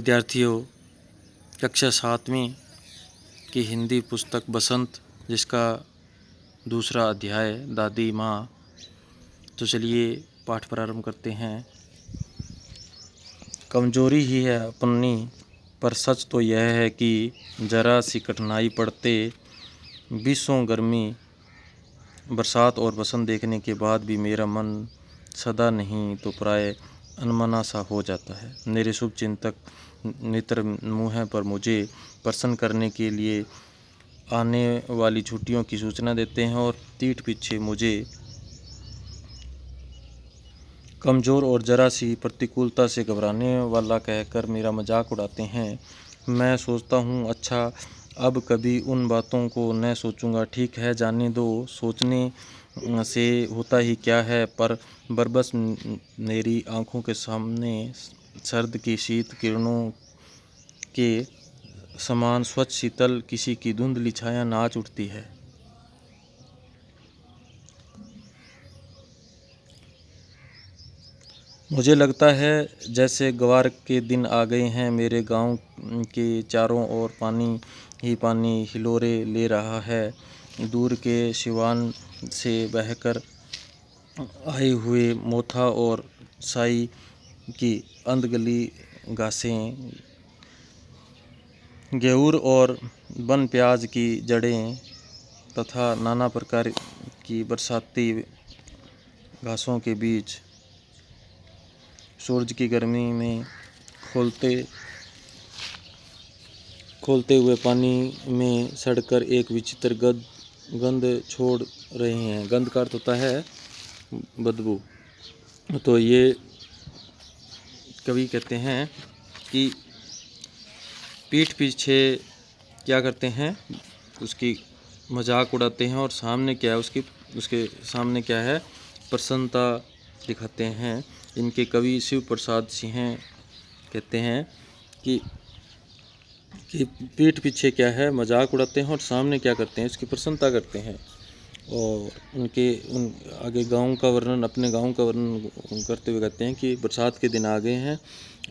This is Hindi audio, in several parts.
विद्यार्थियों, कक्षा 7वीं की हिंदी पुस्तक बसंत, जिसका दूसरा अध्याय दादी माँ। तो चलिए पाठ प्रारंभ करते हैं। कमजोरी ही है अपनी, पर सच तो यह है कि जरा सी कठिनाई पड़ते बीसों गर्मी, बरसात और बसंत देखने के बाद भी मेरा मन सदा नहीं तो प्राय अनमना सा हो जाता है। मेरे शुभ चिंतक नित्र मुँह पर मुझे प्रसन्न करने के लिए आने वाली छुट्टियों की सूचना देते हैं और पीठ पीछे मुझे कमज़ोर और जरा सी प्रतिकूलता से घबराने वाला कहकर मेरा मजाक उड़ाते हैं। मैं सोचता हूँ, अच्छा अब कभी उन बातों को न सोचूंगा। ठीक है, जाने दो, सोचने से होता ही क्या है। पर बरबस मेरी आँखों के सामने सर्द की शीत किरणों के समान स्वच्छ शीतल किसी की धुंधली छाया नाच उठती है। मुझे लगता है जैसे ग्वार के दिन आ गए हैं। मेरे गांव के चारों ओर पानी ही पानी हिलोरे ले रहा है। दूर के सिवान से बहकर आए हुए मोथा और साई की अंधगली घासें, गेहूर और वन प्याज की जड़ें तथा नाना प्रकार की बरसाती घासों के बीच सूरज की गर्मी में खोलते हुए पानी में सड़कर एक विचित्र गंध छोड़ रहे हैं। गंध का अर्थ होता है बदबू। तो ये कवि कहते हैं कि पीठ पीछे क्या करते हैं, उसकी मजाक उड़ाते हैं और सामने क्या है, उसके सामने क्या है, प्रसन्नता दिखाते हैं। इनके कवि शिव प्रसाद सिंह कहते हैं कि पीठ पीछे क्या है, मजाक उड़ाते हैं और सामने क्या करते हैं, इसकी प्रसन्नता करते हैं। और उन आगे गाँव का वर्णन, अपने गाँव का वर्णन करते हुए कहते हैं कि बरसात के दिन आ गए हैं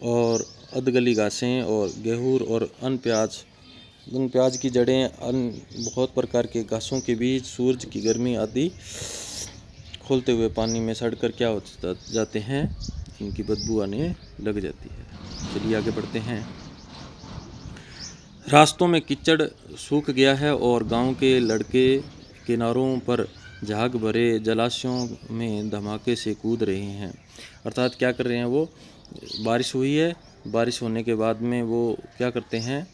और अधगली घासें और गेहूर और उन प्याज की जड़ें, बहुत प्रकार के घासों के बीच सूरज की गर्मी आदि खोलते हुए पानी में सड़कर क्या हो जाते हैं, इनकी बदबू आने लग जाती है। चलिए आगे बढ़ते हैं। रास्तों में कीचड़ सूख गया है और गांव के लड़के किनारों पर झाग भरे जलाशयों में धमाके से कूद रहे हैं। अर्थात क्या कर रहे हैं, वो बारिश हुई है, बारिश होने के बाद में वो क्या करते हैं,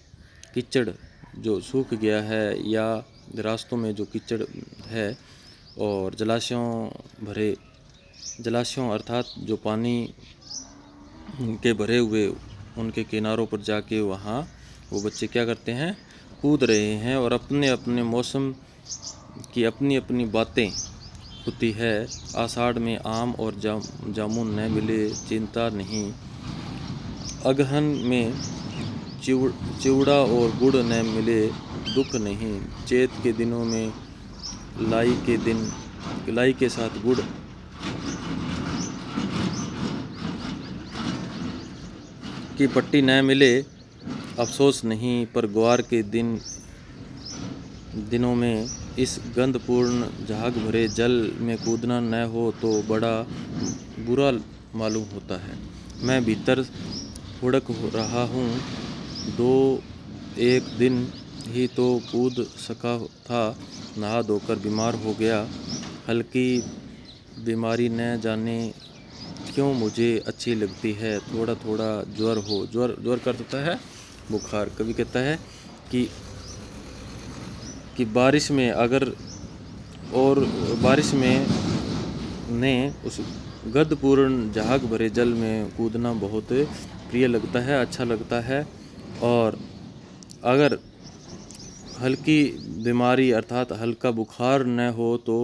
कीचड़ जो सूख गया है या रास्तों में जो कीचड़ है और जलाशयों अर्थात जो पानी के भरे हुए उनके किनारों पर जाके वहाँ वो बच्चे क्या करते हैं, कूद रहे हैं और अपने अपने मौसम की अपनी अपनी बातें होती है। आषाढ़ में आम और जामुन न मिले चिंता नहीं, अगहन में चिवड़ा और गुड़ न मिले दुख नहीं, चैत के दिनों में लाई के साथ गुड़ की पट्टी न मिले अफसोस नहीं, पर ग्वार के दिनों में इस गंधपूर्ण झाग भरे जल में कूदना न हो तो बड़ा बुरा मालूम होता है। मैं भीतर हुड़क रहा हूँ, एक दिन ही तो कूद सका था, नहा धोकर बीमार हो गया। हल्की बीमारी न जाने क्यों मुझे अच्छी लगती है, थोड़ा थोड़ा ज्वर हो। ज्वर का अर्थ होता है बुखार। कवि कहता है कि बारिश में ने उस गंधपूर्ण झाग भरे जल में कूदना बहुत प्रिय लगता है, अच्छा लगता है। और अगर हल्की बीमारी अर्थात हल्का बुखार न हो तो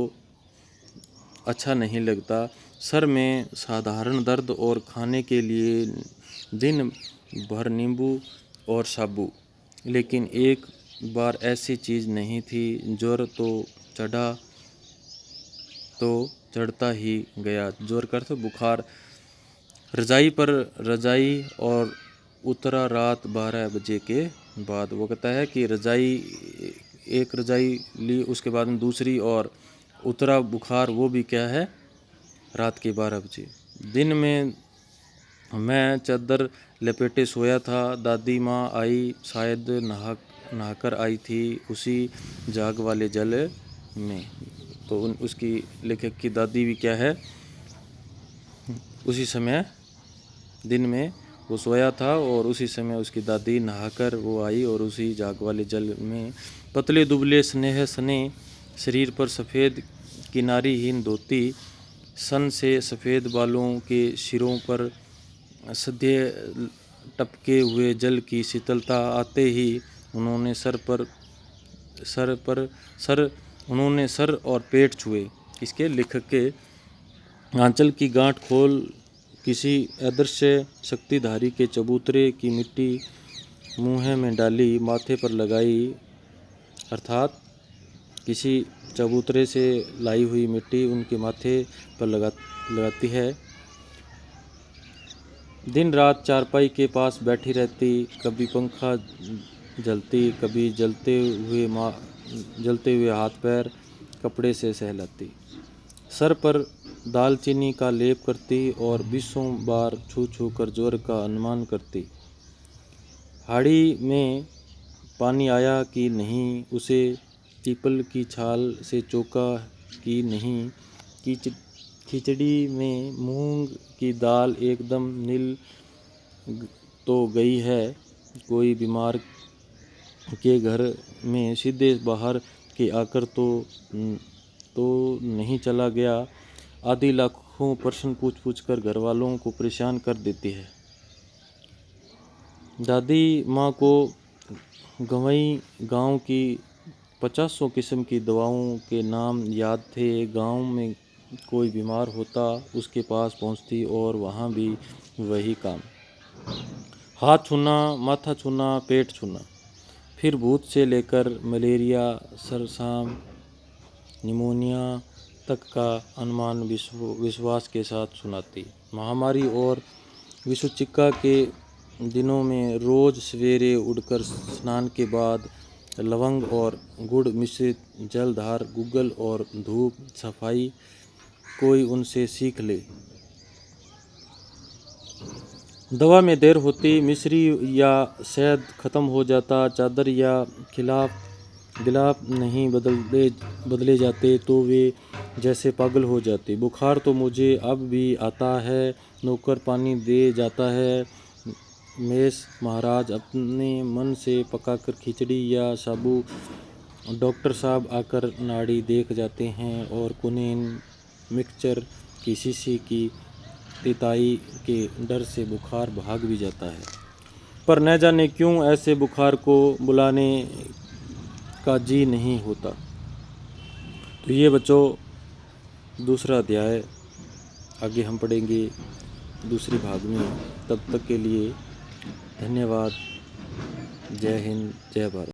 अच्छा नहीं लगता। सर में साधारण दर्द और खाने के लिए दिन भर नींबू और साबू, लेकिन एक बार ऐसी चीज़ नहीं थी। ज्वर तो चढ़ता ही गया। ज्वर का अर्थ बुखार। रजाई पर रजाई और उतरा रात 12 बजे के बाद। वो कहता है कि एक रजाई ली, उसके बाद में दूसरी, और उतरा बुखार वो भी क्या है, रात के 12 बजे। दिन में मैं चादर लपेटे सोया था। दादी माँ आई, शायद नहाकर आई थी उसी जाग वाले जल में। तो उसकी लेखक की दादी भी क्या है, उसी समय दिन में वो सोया था और उसी समय उसकी दादी नहाकर वो आई और उसी जाग वाले जल में। पतले दुबले स्नेह सने शरीर पर सफ़ेद किनारीहीन धोती, सन से सफ़ेद बालों के सिरों पर सधे टपके हुए जल की शीतलता आते ही उन्होंने सर और पेट छुए। इसके लेखक के आंचल की गांठ खोल किसी अदृश्य शक्तिधारी के चबूतरे की मिट्टी मुँह में डाली, माथे पर लगाई, अर्थात किसी चबूतरे से लाई हुई मिट्टी उनके माथे पर लगाती है। दिन रात चारपाई के पास बैठी रहती, कभी पंखा जलती, कभी जलते हुए हाथ पैर कपड़े से सहलाती, सर पर दालचीनी का लेप करती और 20 बार छू छू कर जोर का अनुमान करती। हाड़ी में पानी आया कि नहीं, उसे पीपल की छाल से चौका कि नहीं, खिचड़ी में मूंग की दाल एकदम नील तो गई है, कोई बीमार के घर में सीधे बाहर के आकर तो नहीं चला गया, आदि लाखों प्रश्न पूछ कर घर वालों को परेशान कर देती है। दादी माँ को गंवई गांव की 50 किस्म की दवाओं के नाम याद थे। गांव में कोई बीमार होता उसके पास पहुंचती और वहाँ भी वही काम, हाथ छूना, माथा छूना, पेट छूना। फिर भूत से लेकर मलेरिया, सरसाम, निमोनिया तक का अनुमान विश्वास के साथ सुनाती। महामारी और विषुचिक्का के दिनों में रोज़ सवेरे उठकर स्नान के बाद लवंग और गुड़ मिश्रित जलधार, गुग्गल और धूप सफाई कोई उनसे सीख ले। दवा में देर होती, मिश्री या शहद खत्म हो जाता, चादर या गिलाफ नहीं बदले जाते तो वे जैसे पागल हो जाते। बुखार तो मुझे अब भी आता है, नौकर पानी दे जाता है, मेष महाराज अपने मन से पकाकर खिचड़ी या साबू, डॉक्टर साहब आकर नाड़ी देख जाते हैं और कुनीन मिक्सचर की शीशी की तिताई के डर से बुखार भाग भी जाता है। पर न जाने क्यों ऐसे बुखार को बुलाने का जी नहीं होता। तो ये बच्चों दूसरा अध्याय आगे हम पढ़ेंगे दूसरी भाग में। तब तक के लिए धन्यवाद। जय हिंद, जय भारत।